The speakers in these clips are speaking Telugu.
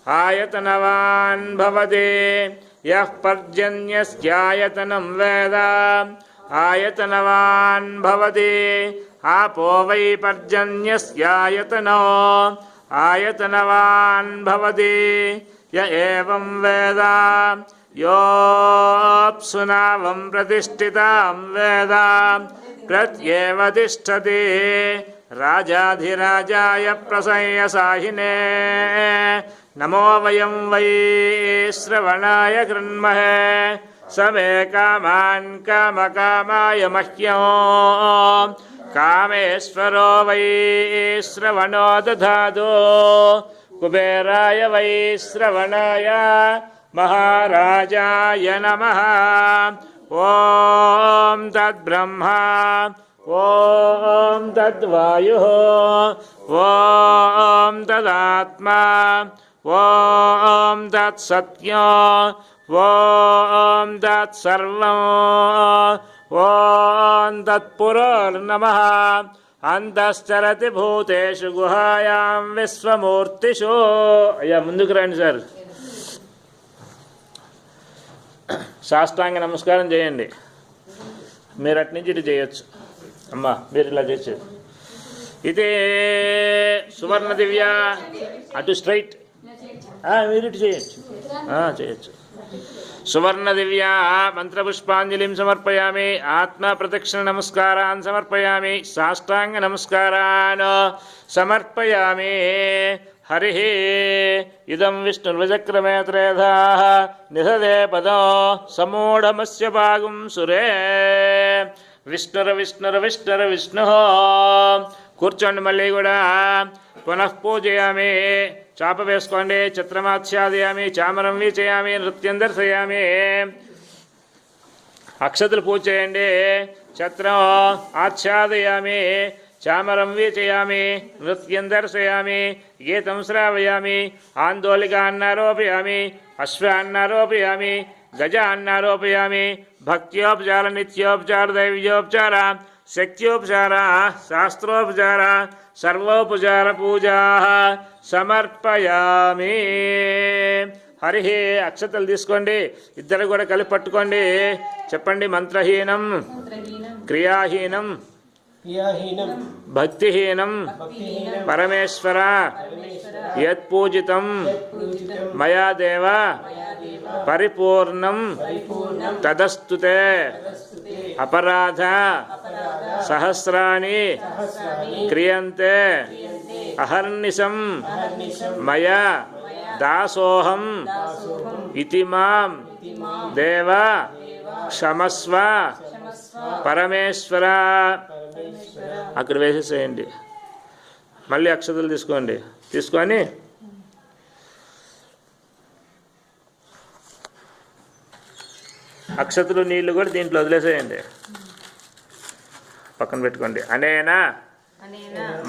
आयतनवान् भवति यः पर्जन्यस्यायतनं वेद आयतनवान् भवति आपो वै पर्जन्यस्यायतनो आयतनवान् भवति य एवं वेद योऽप्सुनावं प्रतिष्ठितां वेद प्रत्येव तिष्ठति राजाधिराजाय प्रसंयसाहिने नमो वयं वै श्रवणाय कृण्महे समे कामान् कामकामाय मह्यं कामेश्वरो वै श्रवणो दधातु कुबेराय वै श्रवणाय महाराजाय नमः। ॐ तद्ब्रह्मा ॐ तद्वायुः ॐ तदात्मा ॐ तत्सत्यम् ॐ तत्सर्वम् ॐ तत्पुरुर्नमः। अंतश्चरति भूतेषु गुहायां विश्वमूर्तिषु। అయ్యా ముందుకు రండి సార్. సాష్టాంగ నమస్కారం చేయండి. మీరు అటు నుంచి ఇటు చేయొచ్చు. అమ్మా మీరు ఇలా చేయొచ్చు. ఇది సువర్ణ దివ్య అటు స్ట్రైట్ మీరు ఇటు చేయొచ్చు చేయొచ్చు. సువర్ణ దివ్య మంత్రపుష్పాంజలిం సమర్పయామి. ఆత్మ ప్రదక్షిణ నమస్కారాన్ సమర్పయామి. సాష్టాంగ నమస్కారాన్ సమర్పయామి. హరి ఇదం విష్ణుర్వచక్రమే త్రేధాః నిధదే పదం సమూఢమస్య భాగం సురే విష్ణుర్. కూర్చోండి. మళ్ళీ కూడా పునః పూజయామి. చాప వేసుకోండి. చిత్రమాచ్ఛాదయామి. చామరం వీచయామి. నృత్యం దర్శయామి. అక్షతలు పూజ చేయండి. ఛత్రం ఆచ్ఛాదయామి. చామరం వీచయామి. నృత్యం దర్శయామి. గీతం శ్రావయామి. ఆందోళికాన్నారోపయామి. అశ్వాన్నారోపయామి. గజాన్నారోపయామి. భక్త్యోపచార నిత్యోపచార దైవ్యోపచార శక్త్యోపచార శాస్త్రోపచార సర్వోపచార పూజా సమర్పయామి. హరి అక్షతలు తీసుకోండి. ఇద్దరు కూడా కలిపి పట్టుకోండి. చెప్పండి. మంత్రహీనం క్రియాహీనం భక్తిహీనం పరమేశ్వర యత్పూజితం మయా దేవ పరిపూర్ణం తదస్తుతే అపరాధ సహస్రాణి క్రియంతే అహర్నిశం మయా దాసోహం ఇతి మాం దేవ క్షమస్వ పరమేశ్వర. అక్కడ వేసేసేయండి. మళ్ళీ అక్షతలు తీసుకోండి. తీసుకొని అక్షతలు నీళ్లు కూడా దీంట్లో వదిలేసేయండి. పక్కన పెట్టుకోండి. అనేనా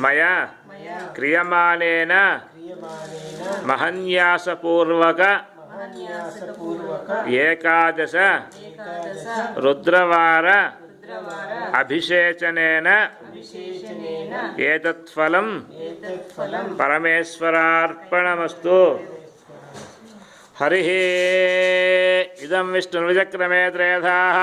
మయా క్రియమానేన మహన్యాసపూర్వక ఏకాదశ రుద్రవార అభిషేచనేన ఏతత్ఫలం పరమేశ్వరార్పణమస్తు. హరి ఇదం విష్ణుర్విచక్రమే త్రేధాః